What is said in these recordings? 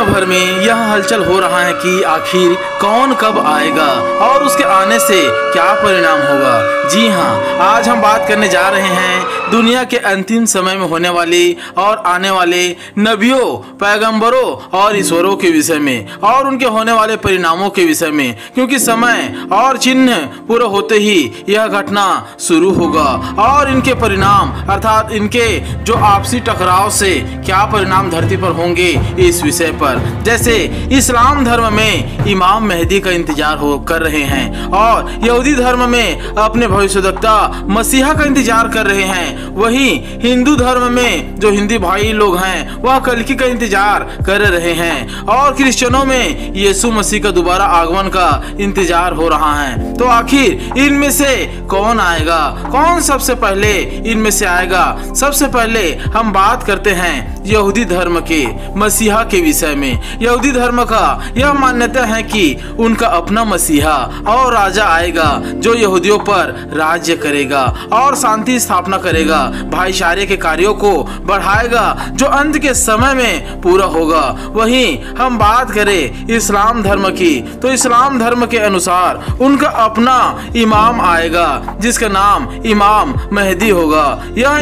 दुनिया भर में यह हलचल हो रहा है कि आखिर कौन कब आएगा और उसके आने से क्या परिणाम होगा। जी हाँ, आज हम बात करने जा रहे हैं दुनिया के अंतिम समय में होने वाली और आने वाले नबियों, पैगंबरों और ईश्वरों के विषय में और उनके होने वाले परिणामों के विषय में, क्योंकि समय और चिन्ह पूरा होते ही यह घटना शुरू होगा और इनके परिणाम अर्थात इनके जो आपसी टकराव से क्या परिणाम धरती पर होंगे इस विषय पर। जैसे इस्लाम धर्म में इमाम मेहदी का इंतजार कर रहे हैं और यहूदी धर्म में अपने भविष्यवक्ता मसीहा का इंतजार कर रहे हैं, वहीं हिंदू धर्म में जो हिंदी भाई लोग हैं वह कल्कि का इंतजार कर रहे हैं और क्रिश्चियनों में यीशु मसीह का दोबारा आगमन का इंतजार हो रहा है। तो आखिर इनमें से कौन आएगा, कौन सबसे पहले इनमें से आएगा? सबसे पहले हम बात करते हैं यहूदी धर्म के मसीहा के विषय में। यहूदी धर्म का यह मान्यता है कि उनका अपना मसीहा और राजा आएगा जो यहूदियों पर राज्य करेगा और शांति स्थापना करेगा, भाईचारे के कार्यों को बढ़ाएगा जो अंत के समय में पूरा होगा। वहीं हम बात करें इस्लाम धर्म की, तो इस्लाम धर्म के अनुसार उनका अपना इमाम आएगा जिसका नाम इमाम मेहदी होगा। यह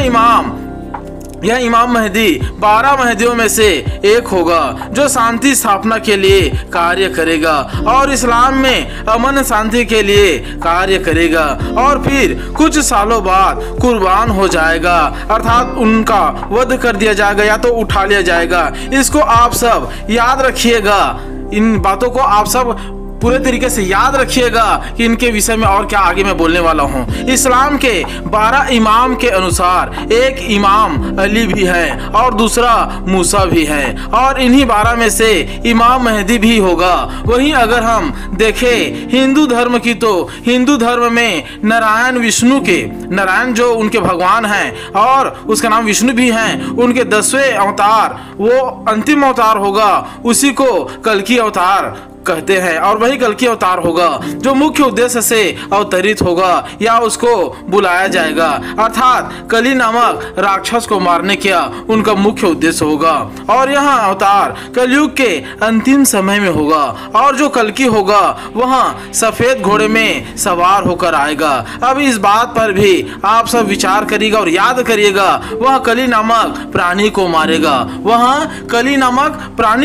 इमाम मेहदी 12 मेहदियों में से एक होगा जो शांति स्थापना के लिए कार्य करेगा और इस्लाम में अमन शांति के लिए कार्य करेगा और फिर कुछ सालों बाद कुर्बान हो जाएगा, अर्थात उनका वध कर दिया जाएगा या तो उठा लिया जाएगा। इसको आप सब याद रखिएगा, इन बातों को आप सब पूरे तरीके से याद रखिएगा कि इनके विषय में और क्या आगे मैं बोलने वाला हूँ। इस्लाम के 12 इमाम के अनुसार एक इमाम अली भी है और दूसरा मूसा भी है और इन्हीं 12 में से इमाम मेहदी भी होगा। वहीं अगर हम देखें हिंदू धर्म की, तो हिंदू धर्म में नारायण जो उनके भगवान हैं और उसका नाम विष्णु भी हैं, उनके 10वें अवतार वो अंतिम अवतार होगा, उसी को कल्कि अवतार कहते हैं और वही कल्कि अवतार होगा जो मुख्य उद्देश्य से अवतरित होगा या उसको बुलाया जाएगा, अर्थात कली नामक राक्षस को मारने का उनका मुख्य उद्देश्य होगा। और यह अवतार कलयुग के अंतिम समय में होगा और जो कल्कि होगा वह सफेद घोड़े में सवार होकर आएगा। अब इस बात पर भी आप सब विचार करिएगा और याद करिएगा, वह कली नामक प्राणी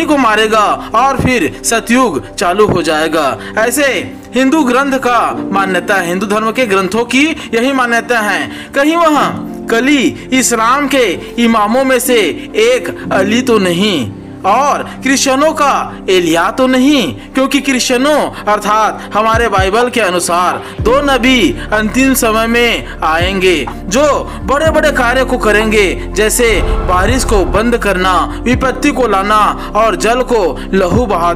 को मारेगा और फिर सतयुग चालू हो जाएगा। ऐसे हिंदू ग्रंथ का मान्यता है, हिंदू धर्म के ग्रंथों की यही मान्यता है। कहीं वह कली इस्लाम के इमामों में से एक अली तो नहीं और क्रिश्चियनों का एलिया तो नहीं, क्योंकि क्रिश्चियनों अर्थात हमारे बाइबल के अनुसार 2 नबी अंतिम समय में आएंगे जो बड़े बड़े कार्य को करेंगे, जैसे बारिश को बंद करना, विपत्ति को लाना और जल को लहू बना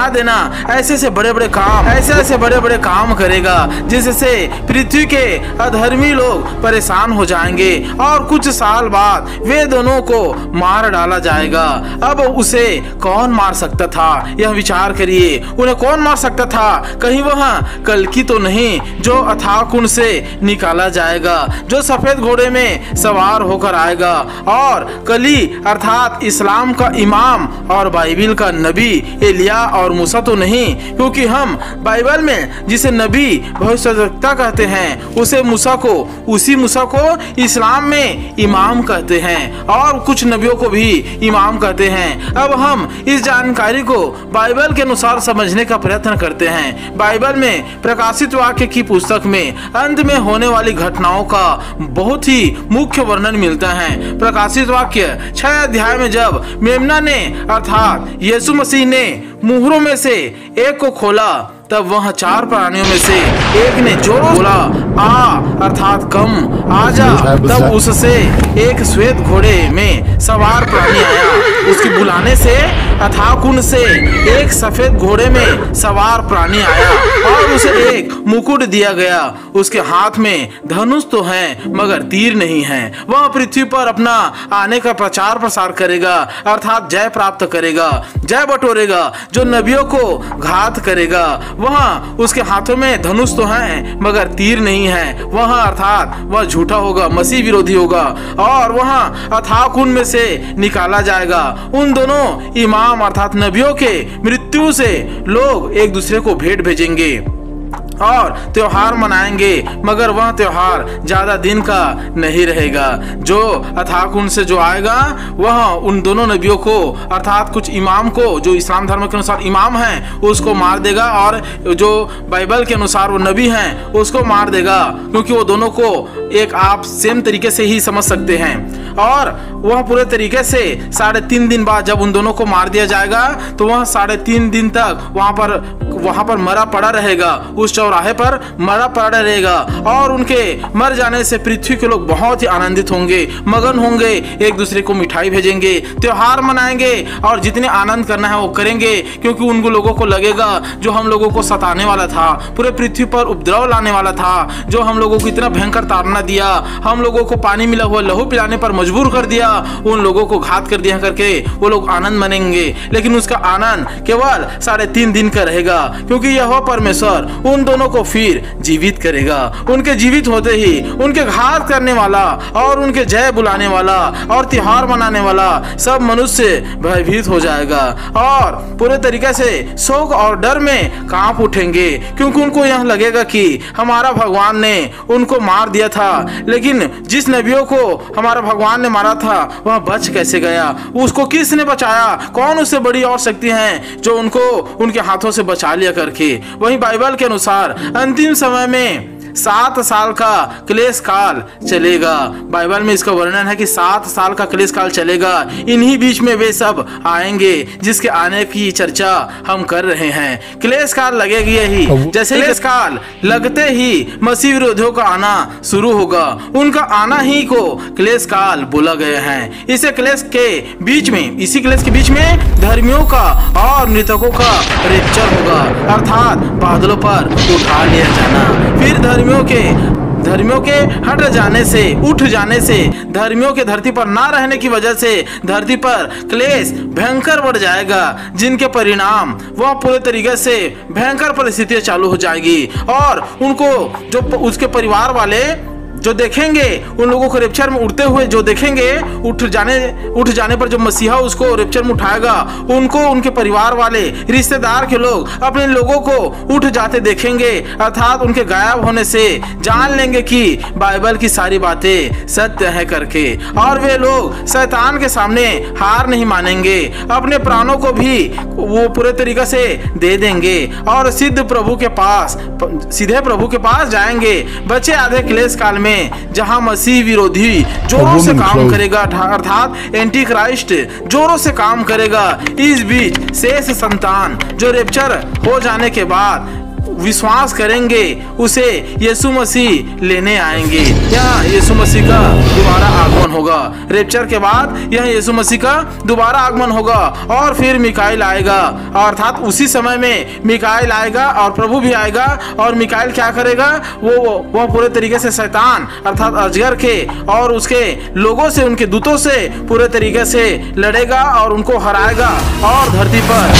देना। ऐसे बड़े बड़े काम करेगा जिससे पृथ्वी के अधर्मी लोग परेशान हो जाएंगे और कुछ साल बाद वे दोनों को मार डाला जाएगा। अब उसे कौन मार सकता था, यह विचार करिए, उन्हें कौन मार सकता था? कहीं वह कल्कि तो नहीं जो अथाह कुंड से निकाला जाएगा, जो सफेद घोड़े में सवार होकर आएगा। और कली अर्थात इस्लाम का इमाम और बाइबल का नबी एलिया और मूसा तो नहीं, क्योंकि हम बाइबल में जिसे नबी भविष्यवक्ता कहते हैं उसी मूसा को इस्लाम में इमाम कहते हैं और कुछ नबियों को भी इमाम कहते हैं। अब हम इस जानकारी को बाइबल के अनुसार समझने का प्रयत्न करते हैं। बाइबल में प्रकाशित वाक्य की पुस्तक में अंत में होने वाली घटनाओं का बहुत ही मुख्य वर्णन मिलता है। प्रकाशित वाक्य 6 अध्याय में जब मेमना ने अर्थात यीशु मसीह ने मुहरों में से एक को खोला, तब वह 4 प्राणियों में से एक ने जोरों बोला, आ अर्थात कम आ जा। तब उससे एक श्वेत घोड़े में सवार प्राणी आया, उसके बुलाने से अथाह कुंड से एक सफेद घोड़े में सवार प्राणी आया और उसे एक मुकुट दिया गया। उसके हाथ में धनुष तो है मगर तीर नहीं है। वह पृथ्वी पर अपना आने का प्रचार प्रसार करेगा, अर्थात जय प्राप्त करेगा, जय बटोरेगा। जो नबियों को घात करेगा वह उसके हाथों में धनुष तो है मगर तीर नहीं है। वह अर्थात वह झूठा होगा, मसीह विरोधी होगा और वह अथाह कुंड में से निकाला जाएगा। उन दोनों इमाम अर्थात नबियों के मृत्यु से लोग एक दूसरे को भेंट भेजेंगे और त्योहार मनाएंगे, मगर वह त्योहार ज्यादा दिन का नहीं रहेगा। जो अथाह कुंड से जो आएगा वह उन दोनों नबियों को अर्थात कुछ इमाम को, जो इस्लाम धर्म के अनुसार इमाम हैं, उसको मार देगा और जो बाइबल के अनुसार वो नबी हैं उसको मार देगा, क्योंकि वो दोनों को एक आप सेम तरीके से ही समझ सकते हैं। और वह पूरे तरीके से 3.5 दिन बाद जब उन दोनों को मार दिया जाएगा तो वह 3.5 दिन तक वहां पर मरा पड़ा रहेगा, उस चौराहे पर मरा पड़ा रहेगा। और उनके मर जाने से पृथ्वी के लोग बहुत ही आनंदित होंगे, मगन होंगे, एक दूसरे को मिठाई भेजेंगे, त्योहार मनाएंगे और जितने आनंद करना है वो करेंगे, क्योंकि उन लोगों को लगेगा जो हम लोगों को सताने वाला था, पूरे पृथ्वी पर उपद्रव लाने वाला था, जो हम लोगों को इतना भयंकर ताड़ना दिया, हम लोगों को पानी मिला हुआ लहू पिलाने पर मजबूर कर दिया, उन लोगों को घात कर दिया करके वो लोग आनंद मनेंगे। लेकिन उसका आनंद केवल 3.5 दिन का रहेगा, क्योंकि यह परमेश्वर उन दोनों को फिर जीवित करेगा। उनके जीवित होते ही उनके घात करने वाला और उनके जय बुलाने वाला और त्योहार मनाने वाला सब मनुष्य भयभीत हो जाएगा और पूरे तरीके से शोक और डर में कांप उठेंगे, क्योंकि उनको यह लगेगा कि हमारा भगवान ने उनको मार दिया था, लेकिन जिस नबियों को हमारा भगवान ने मारा था वह बच कैसे गया, उसको किसने बचाया, कौन उससे बड़ी और शक्ति है जो उनको उनके हाथों से बचा लिया करके। वहीं बाइबल के अनुसार अंतिम समय में 7 साल का क्लेश काल चलेगा। बाइबल में इसका वर्णन है कि 7 साल का क्लेश काल चलेगा। इन्हीं बीच में वे सब आएंगे जिसके आने की चर्चा हम कर रहे हैं। क्लेश काल लगेगी ही, जैसे क्लेश काल लगते ही मसीह विरोधियों का आना शुरू होगा। उनका आना ही को क्लेश काल बोला गया है। इसी क्लेश के बीच में धर्मियों का और मृतकों का रेप्चर होगा, अर्थात बादलों पर उठा लिया जाना। फिर धर्मियों के हट जाने से, उठ जाने से, धर्मियों के धरती पर ना रहने की वजह से धरती पर क्लेश भयंकर बढ़ जाएगा, जिनके परिणाम वह पूरे तरीके से भयंकर परिस्थितियां चालू हो जाएगी और उनको जो उसके परिवार वाले जो देखेंगे, उन लोगों को रेप्चर में उड़ते हुए जो देखेंगे, उठ जाने पर जो मसीहा उसको रेप्चर में उठाएगा, उनको उनके परिवार वाले, रिश्तेदार के लोग अपने लोगों को उठ जाते देखेंगे, अर्थात उनके गायब होने से जान लेंगे कि बाइबल की सारी बातें सत्य है करके। और वे लोग शैतान के सामने हार नहीं मानेंगे, अपने प्राणों को भी वो पूरे तरीके से दे देंगे और सीधे प्रभु के पास जाएंगे। बचे आधे क्लेश काल में जहां मसीह विरोधी जोरों से काम करेगा, अर्थात एंटी क्राइस्ट जोरों से काम करेगा। इस बीच शेष संतान जो रेप्चर हो जाने के बाद विश्वास करेंगे उसे यीशु मसीह लेने आएंगे। यह यीशु मसीह का दोबारा आगमन होगा। रेप्चर के बाद यह यीशु मसीह का दोबारा आगमन होगा और फिर मिकाइल आएगा, अर्थात उसी समय में मिकाइल आएगा और प्रभु भी आएगा। और मिकाइल क्या करेगा, वो पूरे तरीके से शैतान अर्थात अजगर के और उसके लोगों से, उनके दूतों से पूरे तरीके से लड़ेगा और उनको हराएगा और धरती पर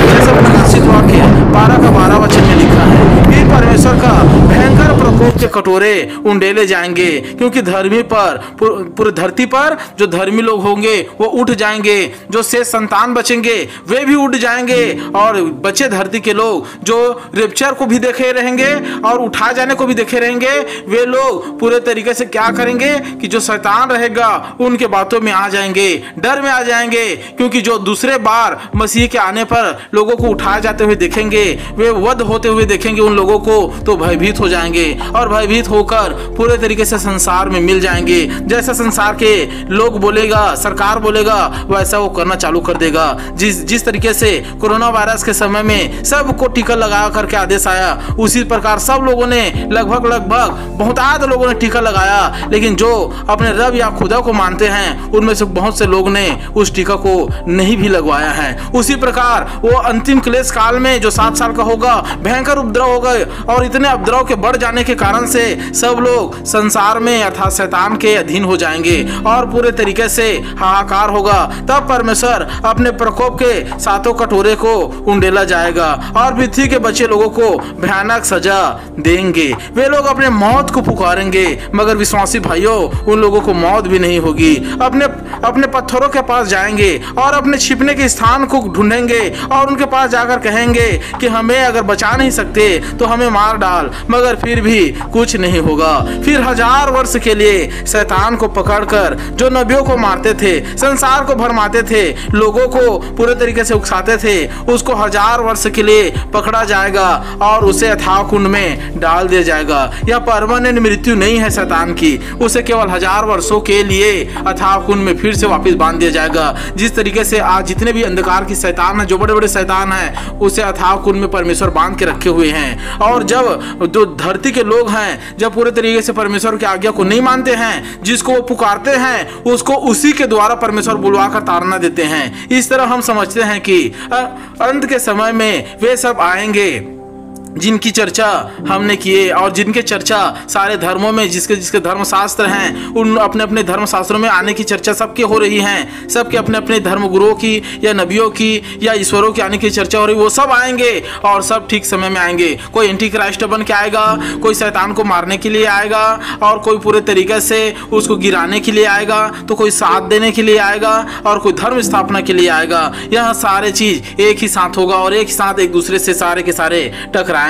जैसे प्रकाशित वाक्य 12 वचन में लिखा है, फिर परमेश्वर का भयंकर प्रकोप के कटोरे उंडेले जाएंगे, क्योंकि धर्मी पर पूरे धरती पर जो धर्मी लोग होंगे वो उठ जाएंगे, जो शेष संतान बचेंगे वे भी उठ जाएंगे और बचे धरती के लोग जो रेप्चर को भी देखे रहेंगे और उठा जाने को भी देखे रहेंगे, वे लोग पूरे तरीके से क्या करेंगे कि जो शैतान रहेगा उनके बातों में आ जाएंगे, डर में आ जाएंगे, क्योंकि जो दूसरे बार मसीह के आने पर लोगों को उठाए जाते हुए देखेंगे, वे वध होते हुए देखेंगे उन लोगों को, तो भयभीत हो जाएंगे और भयभीत होकर पूरे तरीके से संसार में मिल जाएंगे। जैसा संसार के लोग बोलेगा, सरकार बोलेगा, वैसा वो करना चालू कर देगा। जिस तरीके से कोरोना वायरस के समय में सबको टीका लगा करके आदेश आया, उसी प्रकार सब लोगों ने लगभग बहुतायत लोगों ने टीका लगाया। लेकिन जो अपने रब या खुदा को मानते हैं उनमें से बहुत से लोग ने उस टीका को नहीं भी लगवाया है। उसी प्रकार वो अंतिम क्लेश काल में जो 7 साल का होगा, भयंकर उपद्रव होगा और इतने उपद्रव के बढ़ जाने के कारण से सब लोग संसार में अर्थात शैतान के अधीन हो जाएंगे और पूरे तरीके से हाहाकार होगा। तब परमेश्वर अपने प्रकोप के 7 कटोरे को उंडेला जाएगा और पृथ्वी के बचे लोगों को भयानक सजा देंगे। वे लोग अपने मौत को पुकारेंगे, मगर विश्वासी भाइयों, उन लोगों को मौत भी नहीं होगी। अपने पत्थरों के पास जाएंगे और अपने छिपने के स्थान को ढूंढेंगे और उनके पास जाकर कहेंगे कि हमें अगर बचा नहीं सकते तो हमें मार डाल, मगर फिर भी कुछ नहीं होगा। फिर 1000 वर्ष के लिए शैतान को पकड़कर जो नबियों को मारते थे, संसार को भरमाते थे, लोगों को पूरे तरीके से उकसाते थे, उसको 1000 वर्ष के लिए पकड़ा जाएगा और उसे अथाह कुंड में डाल दिया जाएगा। यह परमानेंट मृत्यु नहीं है शैतान की, उसे केवल 1000 वर्षों के लिए अथाह कुंड में फिर से वापस बांध दिया जाएगा। जिस तरीके से आज जितने भी अंधकार की शैतान है, जो बड़े बड़े शैतान हैं, उसे अथाह कुंड में परमेश्वर बांध के रखे हुए हैं। और जब जो धरती के लोग हैं, जब पूरे तरीके से परमेश्वर की आज्ञा को नहीं मानते हैं, जिसको वो पुकारते हैं, उसको उसी के द्वारा परमेश्वर बुलवा कर ताड़ना देते हैं। इस तरह हम समझते हैं कि अंत के समय में वे सब आएंगे जिनकी चर्चा हमने किए और जिनके चर्चा सारे धर्मों में, जिसके धर्मशास्त्र हैं, उन अपने अपने धर्मशास्त्रों में आने की चर्चा सबके हो रही हैं। सबके अपने अपने धर्मगुरुओं की या नबियों की या ईश्वरों की आने की चर्चा हो रही। वो सब आएंगे और सब ठीक समय में आएंगे। कोई एंटी क्राइस्ट बन के आएगा, कोई शैतान को मारने के लिए आएगा और कोई पूरे तरीके से उसको गिराने के लिए आएगा, तो कोई साथ देने के लिए आएगा और कोई धर्म स्थापना के लिए आएगा। यह सारे चीज एक ही साथ होगा और एक ही साथ एक दूसरे से सारे के सारे टकराएंगे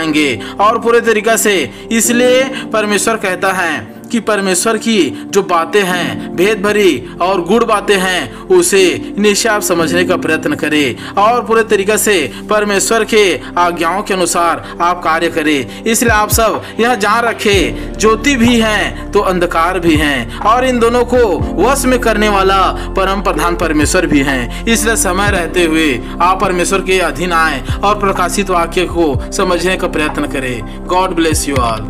और पूरे तरीके से। इसलिए परमेश्वर कहता है कि परमेश्वर की जो बातें हैं, भेद भरी और गुड़ बातें हैं, उसे निश्चय आप समझने का प्रयत्न करें और पूरे तरीके से परमेश्वर के आज्ञाओं के अनुसार आप कार्य करें। इसलिए आप सब यह जान रखें, ज्योति भी हैं तो अंधकार भी हैं और इन दोनों को वश में करने वाला परम प्रधान परमेश्वर भी हैं। इसलिए समय रहते हुए आप परमेश्वर के अधीन आए और प्रकाशित वाक्य को समझने का प्रयत्न करें। God bless you all.